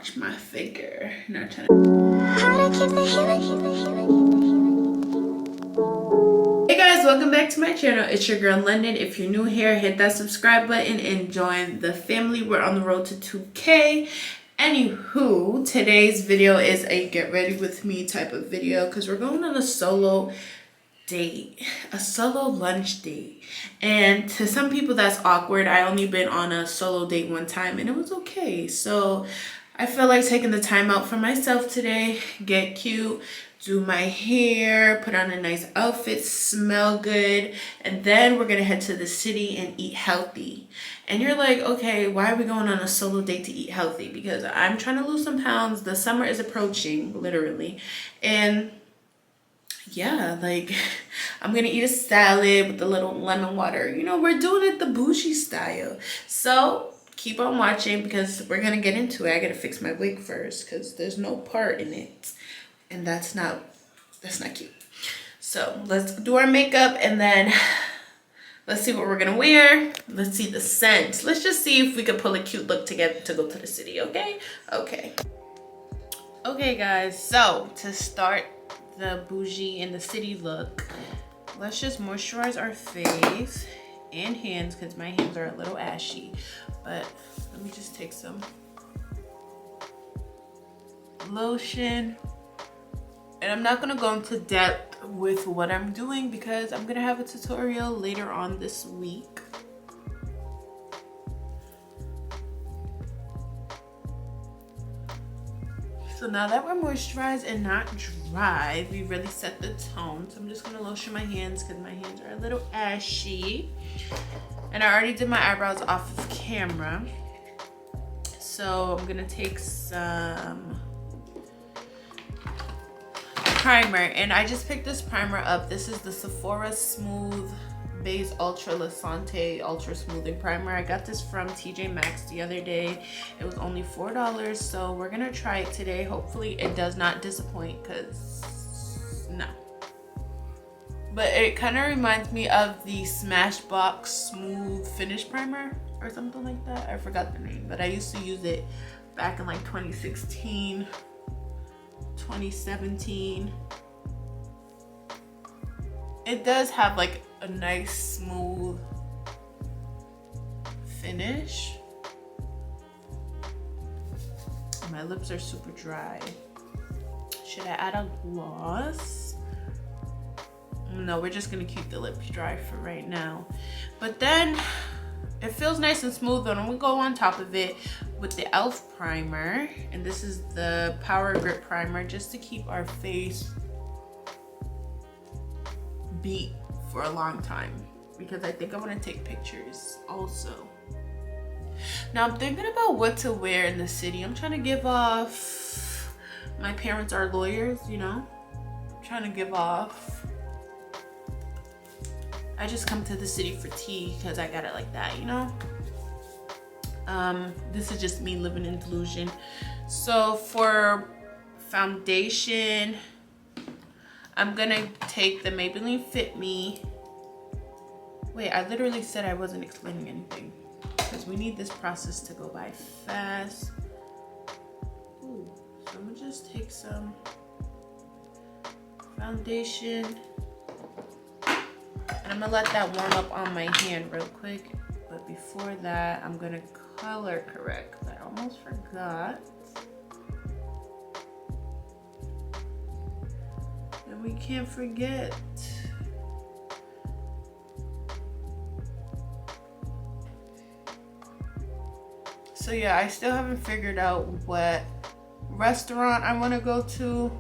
watch my figure. Not trying Hey guys, welcome back to my channel. It's your girl London. If you're new here, hit that subscribe button and join the family. We're on the road to 2K. Anywho, today's video is a get ready with me type of video because we're going on a solo date, a solo lunch date. And to some people that's awkward. I only been on a solo date one time and it was okay. So I feel like taking the time out for myself today, get cute, do my hair, put on a nice outfit, smell good, and then we're gonna head to the city and eat healthy. And you're like, okay, why are we going on a solo date to eat healthy? Because I'm trying to lose some pounds. The summer is approaching, literally. And yeah, like I'm gonna eat a salad with a little lemon water. You know, we're doing it the bougie style. So keep on watching because we're gonna get into it. I gotta fix my wig first because there's no part in it, and that's not cute. So let's do our makeup and then let's see what we're gonna wear. Let's see the scent. Let's just see if we could pull a cute look together to go to the city. Okay, guys, so to start the bougie and the city look, let's just moisturize our face and hands because my hands are a little ashy. But let me just take some lotion. And I'm not gonna go into depth with what I'm doing because I'm gonna have a tutorial later on this week. So now that we're moisturized and not dry, we really set the tone. So I'm just gonna lotion my hands because my hands are a little ashy. And I already did my eyebrows off of camera. So I'm gonna take some primer, and I just picked this primer up. This is the Sephora Smooth Base Ultra Lasante Ultra Smoothing Primer. I got this from TJ Maxx the other day. It was only $4, so we're gonna try it today. Hopefully it does not disappoint, because no. But it kind of reminds me of the Smashbox Smooth Finish Primer or something like that. I forgot the name, but I used to use it back in like 2016. 2017. It does have like a nice smooth finish. My lips are super dry. Should I add a gloss? No, we're just gonna keep the lips dry for right now. But then it feels nice and smooth, and I'm gonna go on top of it with the e.l.f. primer. And this is the Power Grip Primer, just to keep our face beat for a long time, because I think I want to take pictures also. Now I'm thinking about what to wear in the city. I'm trying to give off, my parents are lawyers, you know. I'm trying to give off, I just come to the city for tea because I got it like that, you know. This is just me living in delusion. So for foundation, I'm gonna take the Maybelline Fit Me. Wait, I literally said I wasn't explaining anything because we need this process to go by fast. Ooh, so I'm gonna just take some foundation. And I'm gonna let that warm up on my hand real quick. But before that, I'm gonna color correct. I almost forgot. And we can't forget. So yeah, I still haven't figured out what restaurant I wanna go to.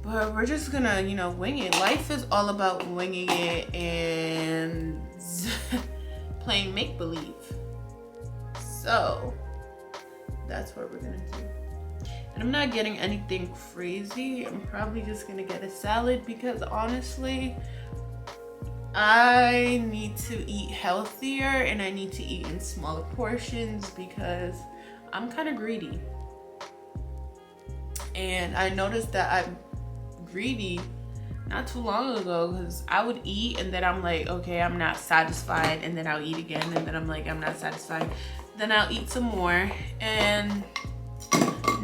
But we're just gonna, you know, wing it. Life is all about winging it and playing make-believe. So that's what we're gonna do. And I'm not getting anything crazy. I'm probably just gonna get a salad because honestly, I need to eat healthier and I need to eat in smaller portions because I'm kind of greedy. And I noticed that I'm greedy not too long ago because I would eat and then I'm like, okay, I'm not satisfied, and then I'll eat again and then I'm like, I'm not satisfied, then I'll eat some more. And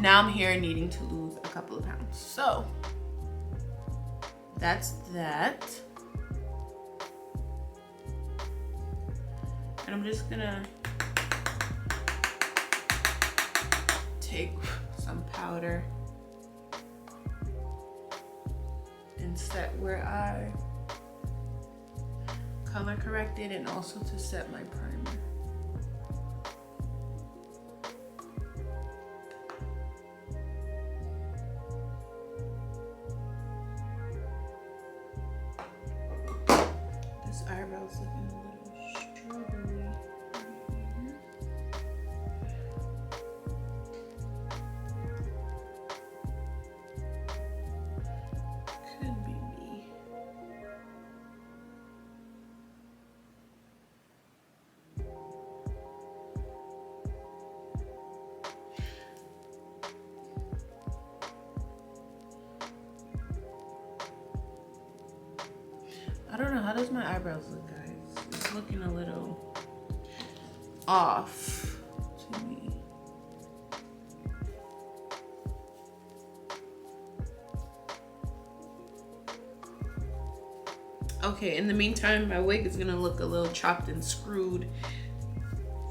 now I'm here needing to lose a couple of pounds. So that's that. And I'm just gonna take some powder and set where I color corrected, and also to set my primer. This eyebrow's looking a little strawberry. Could be me. I don't know, how does my eyebrows look, guys? It's looking a little off to me. Okay, in the meantime, my wig is gonna look a little chopped and screwed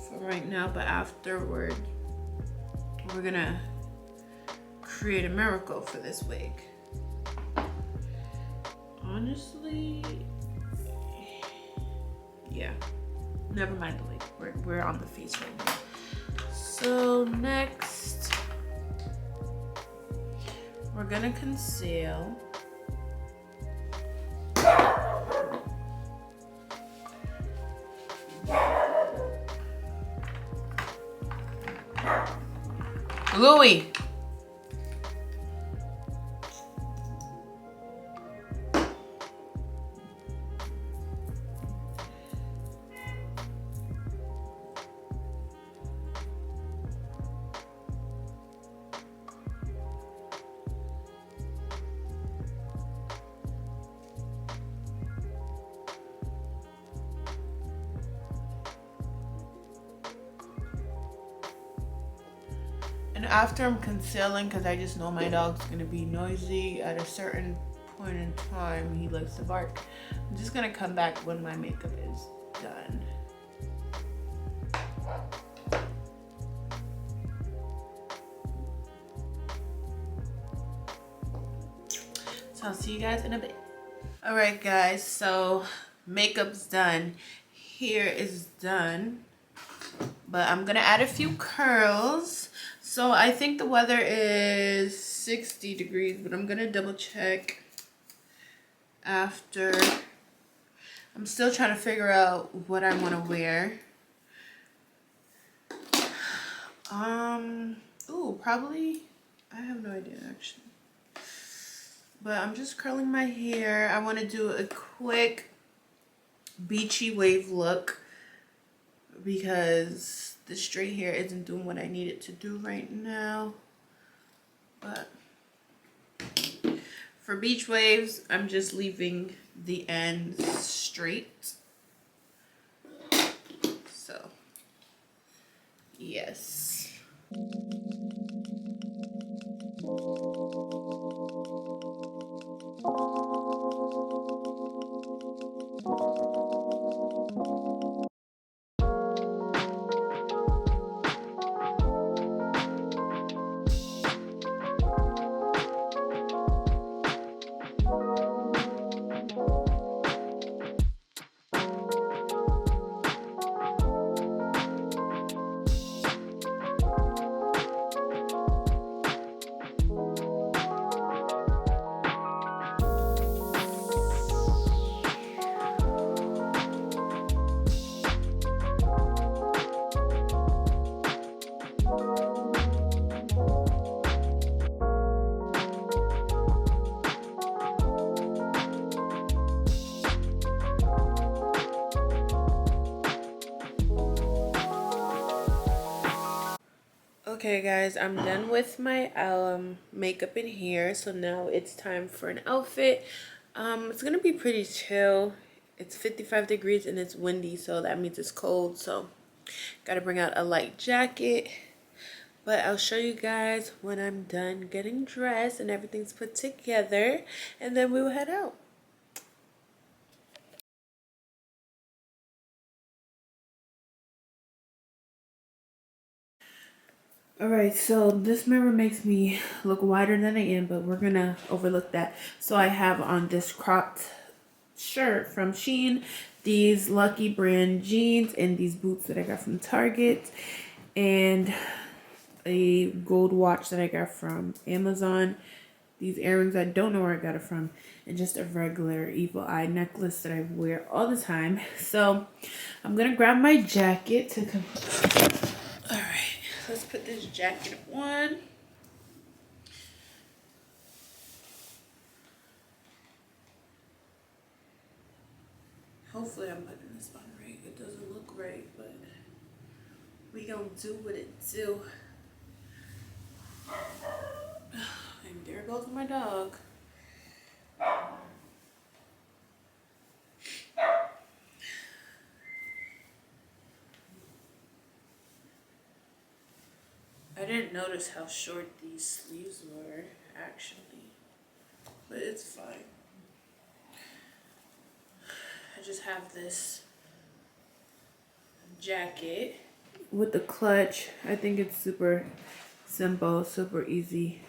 for right now, but afterward, we're gonna create a miracle for this wig. Honestly, yeah, never mind the wig. We're on the face right now. So next, we're gonna conceal. Louis. And after I'm concealing, because I just know my dog's gonna be noisy at a certain point in time, he likes to bark, I'm just gonna come back when my makeup is done. So I'll see you guys in a bit. All right, guys, so makeup's done, hair is done, but I'm gonna add a few curls. So I think the weather is 60 degrees, but I'm gonna double check after. I'm still trying to figure out what I want to wear. Ooh, probably, I have no idea actually. But I'm just curling my hair. I want to do a quick beachy wave look because the straight hair isn't doing what I need it to do right now. But for beach waves, I'm just leaving the ends straight. So, yes. Okay guys, I'm done with my makeup and hair, so now it's time for an outfit. It's gonna be pretty chill. It's 55 degrees and it's windy, so that means it's cold, so gotta bring out a light jacket. But I'll show you guys when I'm done getting dressed and everything's put together, and then we will head out. Alright, so this mirror makes me look wider than I am, but we're gonna overlook that. So I have on this cropped shirt from Shein, these Lucky brand jeans, and these boots that I got from Target, and a gold watch that I got from Amazon, these earrings, I don't know where I got it from, and just a regular evil eye necklace that I wear all the time. So I'm gonna grab my jacket to come. All right, let's put this jacket on. Hopefully I'm putting this on right. It doesn't look right, but we gonna do what it do. And there goes my dog. I didn't notice how short these sleeves were, actually, but it's fine. I just have this jacket with the clutch. I think it's super simple, super easy.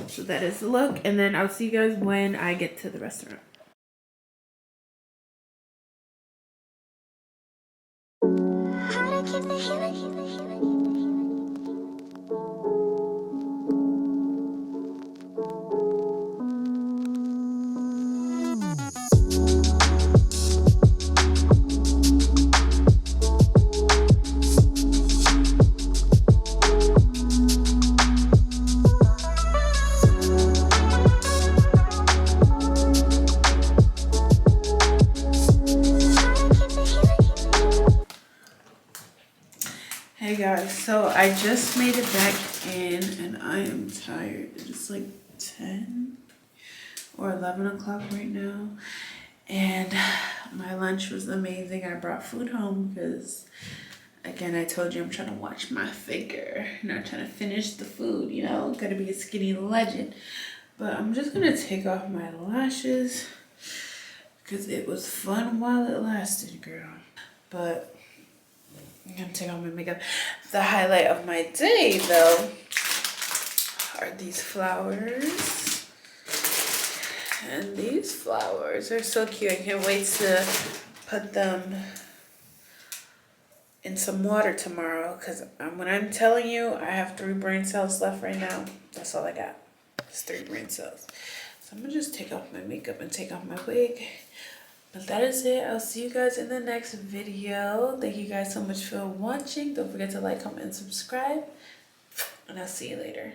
So that is the look, and then I'll see you guys when I get to the restaurant. Hey guys, so I just made it back in and I am tired. It's like 10 or 11 o'clock right now, and my lunch was amazing. I brought food home because, again, I told you I'm trying to watch my figure, not trying to finish the food, you know, gotta be a skinny legend. But I'm just gonna take off my lashes because it was fun while it lasted, girl. But I'm gonna take off my makeup. The highlight of my day, though, are these flowers. And these flowers are so cute. I can't wait to put them in some water tomorrow, because when I'm telling you, I have 3 brain cells left right now. That's all I got. It's 3 brain cells. So I'm gonna just take off my makeup and take off my wig. But that is it. I'll see you guys in the next video. Thank you guys so much for watching. Don't forget to like, comment, and subscribe. And I'll see you later.